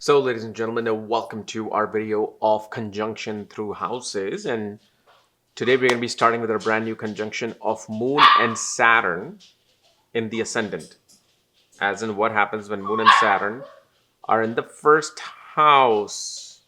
So, ladies and gentlemen, welcome to our video of conjunction through houses. And today we're going to be starting with our brand new conjunction of Moon and Saturn in the ascendant. As in, what happens when Moon and Saturn are in the first house.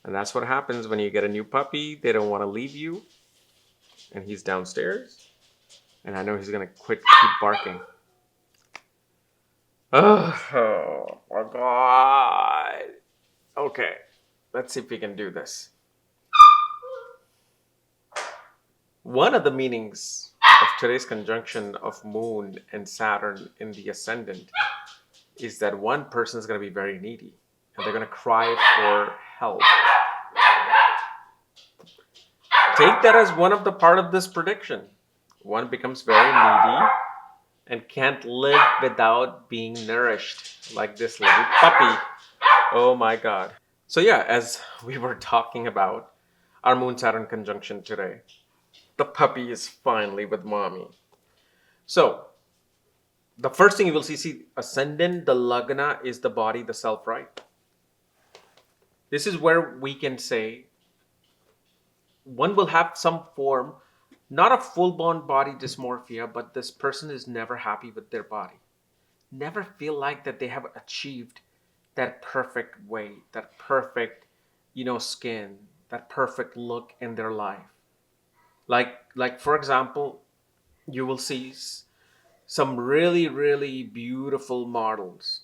And that's what happens when you get a new puppy. They don't want to leave you. And he's downstairs. And I know he's going to keep barking. Oh my God. Okay, let's see if we can do this. One of the meanings of today's conjunction of Moon and Saturn in the ascendant is that one person is going to be very needy and they're going to cry for help. Take that as one of the part of this prediction. One becomes very needy and can't live without being nourished, like this little puppy. Oh my God. So yeah, as we were talking about our Moon-Saturn conjunction today, the puppy is finally with mommy. So the first thing you will see, ascendant, the lagna is the body, the self, right? This is where we can say one will have some form, not a full-blown body dysmorphia, but this person is never happy with their body. Never feel like that they have achieved that perfect weight, that perfect, skin, that perfect look in their life. Like for example, you will see some really, really beautiful models,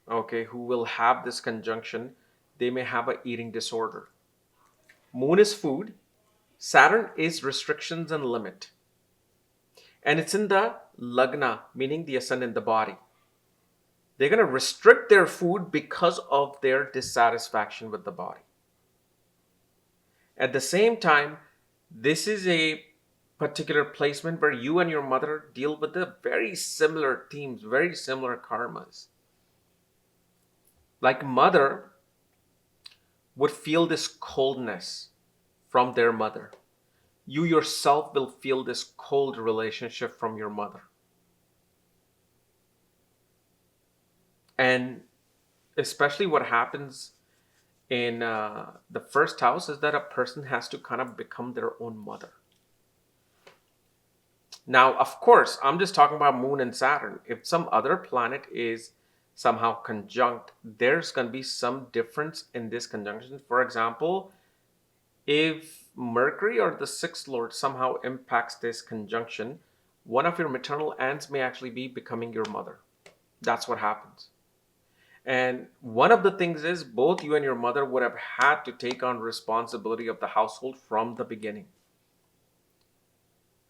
okay, who will have this conjunction. They may have an eating disorder. Moon is food. Saturn is restrictions and limit. And it's in the lagna, meaning the ascendant, the body. They're going to restrict their food because of their dissatisfaction with the body. At the same time, this is a particular placement where you and your mother deal with the very similar themes, very similar karmas. Like mother would feel this coldness from their mother. You yourself will feel this cold relationship from your mother. And especially what happens in the first house is that a person has to kind of become their own mother. Now, of course, I'm just talking about Moon and Saturn. If some other planet is somehow conjunct, there's going to be some difference in this conjunction. For example, if Mercury or the sixth lord somehow impacts this conjunction, one of your maternal aunts may actually be becoming your mother. That's what happens. And one of the things is both you and your mother would have had to take on responsibility of the household from the beginning.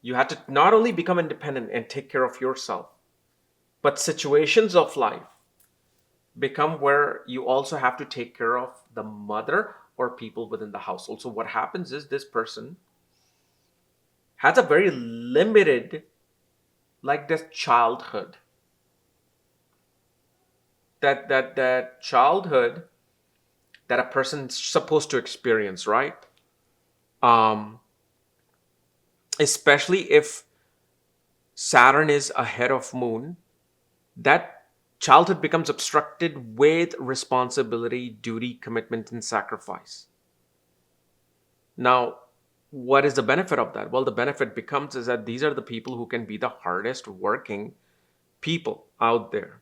You had to not only become independent and take care of yourself, but situations of life become where you also have to take care of the mother or people within the household. So what happens is this person has a very limited, like this childhood. That childhood that a person's supposed to experience, right? Especially if Saturn is ahead of Moon, that childhood becomes obstructed with responsibility, duty, commitment, and sacrifice. Now, what is the benefit of that? Well, the benefit becomes is that these are the people who can be the hardest working people out there.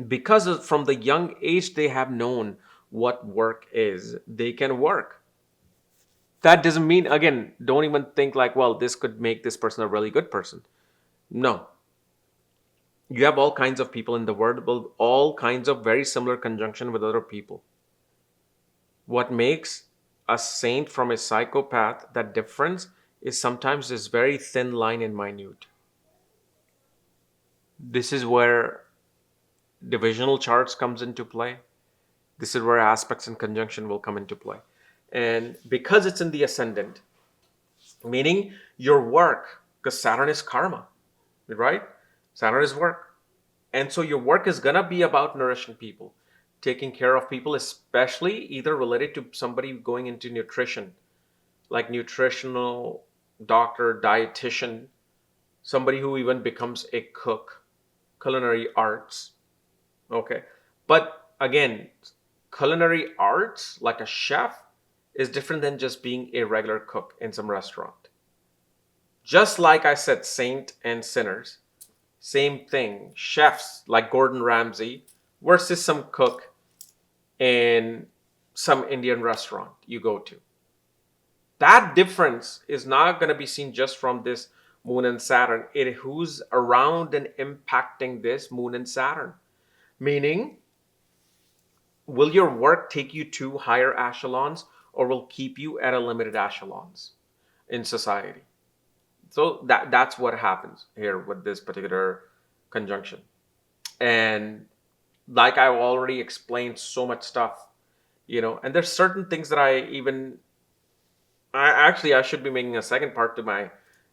Because from the young age they have known what work is, they can work. That doesn't mean, again, don't even think like, well, this could make this person a really good person. No. You have all kinds of people in the world, all kinds of very similar conjunction with other people. What makes a saint from a psychopath, that difference is sometimes this very thin line and minute. This is where divisional charts comes into play. This is where aspects and conjunction will come into play. And because it's in the ascendant, meaning your work, because Saturn is karma, right? Saturn is work. And so your work is going to be about nourishing people, taking care of people, especially either related to somebody going into nutrition, like nutritional doctor, dietitian, somebody who even becomes a cook, culinary arts. Okay. But Again, culinary arts, like a chef, is different than just being a regular cook in some restaurant. Just like I said, saint and sinners, same thing. Chefs like Gordon Ramsay versus some cook in some Indian restaurant you go to. That difference is not going to be seen just from this moon and Saturn. It who's around and impacting this moon and Saturn. Meaning, will your work take you to higher echelons or will keep you at a limited echelons in society? So that's what happens here with this particular conjunction. And like I've already explained so much stuff, and there's certain things that I should be making a second part to my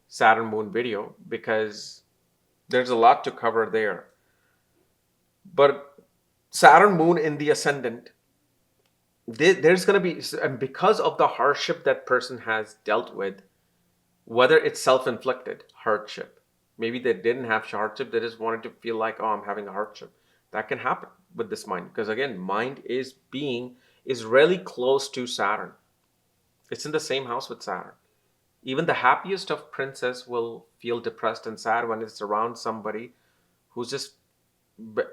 Saturn moon video because there's a lot to cover there. But Saturn moon in the ascendant, there's going to be, and because of the hardship that person has dealt with, whether it's self-inflicted hardship, maybe they didn't have hardship, they just wanted to feel like, oh, I'm having a hardship. That can happen with this mind because again, mind is really close to Saturn. It's in the same house with Saturn. Even the happiest of princes will feel depressed and sad when it's around somebody who's just, kind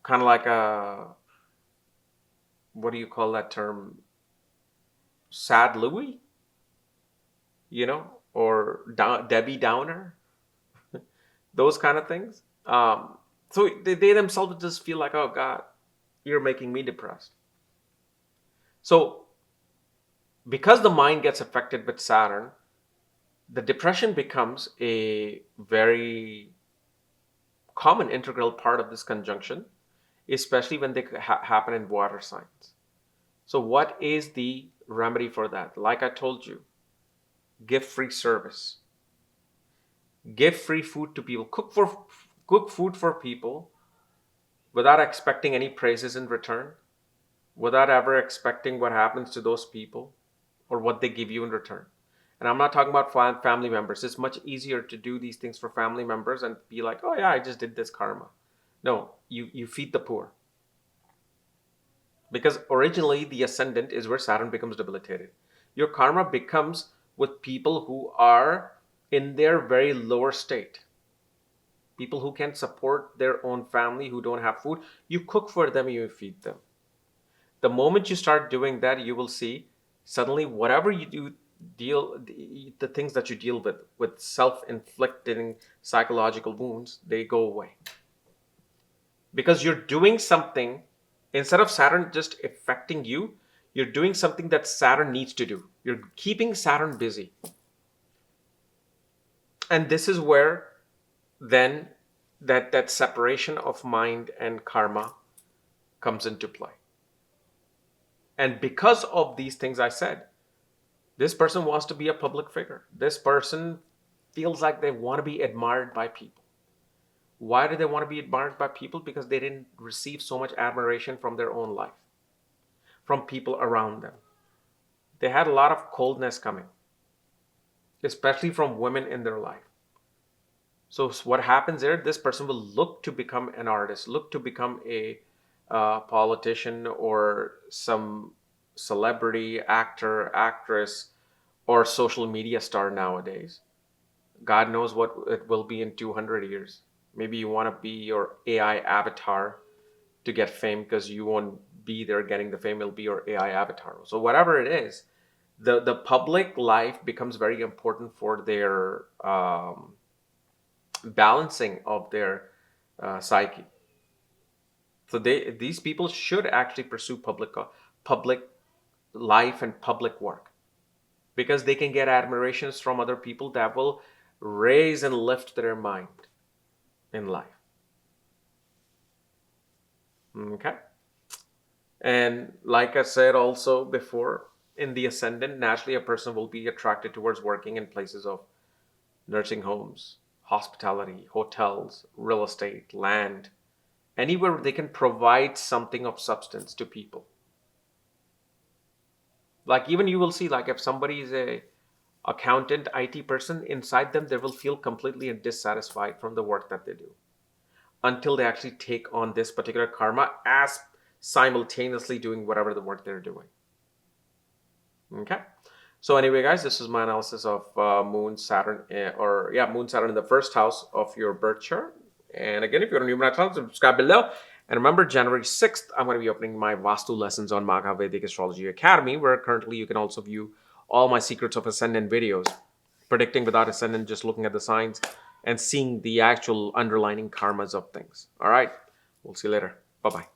of like a, what do you call that term? Sad Louie, or Debbie Downer, those kind of things. So they themselves just feel like, oh God, you're making me depressed. So because the mind gets affected with Saturn, the depression becomes a very common integral part of this conjunction, especially when they happen in water signs. So what is the remedy for that? Like I told you, give free service. Give free food to people. Cook food for people without expecting any praises in return, without ever expecting what happens to those people or what they give you in return. And I'm not talking about family members. It's much easier to do these things for family members and be like, oh yeah, I just did this karma. No, you feed the poor. Because originally the ascendant is where Saturn becomes debilitated. Your karma becomes with people who are in their very lower state. People who can support their own family, who don't have food. You cook for them, you feed them. The moment you start doing that, you will see suddenly whatever you do, the things that you deal with self-inflicting psychological wounds, they go away. Because you're doing something, instead of Saturn just affecting you, you're doing something that Saturn needs to do. You're keeping Saturn busy. And this is where then that separation of mind and karma comes into play. And because of these things I said, this person wants to be a public figure. This person feels like they want to be admired by people. Why do they want to be admired by people? Because they didn't receive so much admiration from their own life, from people around them. They had a lot of coldness coming, especially from women in their life. So what happens there, this person will look to become an artist, look to become a politician or some celebrity, actor, actress, or social media star nowadays. God knows what it will be in 200 years. Maybe you want to be your AI avatar to get fame because you won't be there getting the fame. It'll be your AI avatar. So whatever it is, the public life becomes very important for their balancing of their psyche. So these people should actually pursue public life and public work because they can get admirations from other people that will raise and lift their mind in life. Okay. And like I said also before, in the ascendant, naturally a person will be attracted towards working in places of nursing homes, hospitality, hotels, real estate, land, anywhere they can provide something of substance to people. Like even you will see, like if somebody is a accountant, IT person, inside them, they will feel completely dissatisfied from the work that they do. until they actually take on this particular karma as simultaneously doing whatever the work they're doing. Okay. So anyway, guys, this is my analysis of Moon, Saturn, Moon, Saturn in the first house of your birth chart. And again, if you're new to my channel, subscribe below. And remember, January 6th, I'm going to be opening my Vastu lessons on Magha Vedic Astrology Academy, where currently you can also view all my Secrets of Ascendant videos, predicting without ascendant, just looking at the signs and seeing the actual underlining karmas of things. All right. We'll see you later. Bye-bye.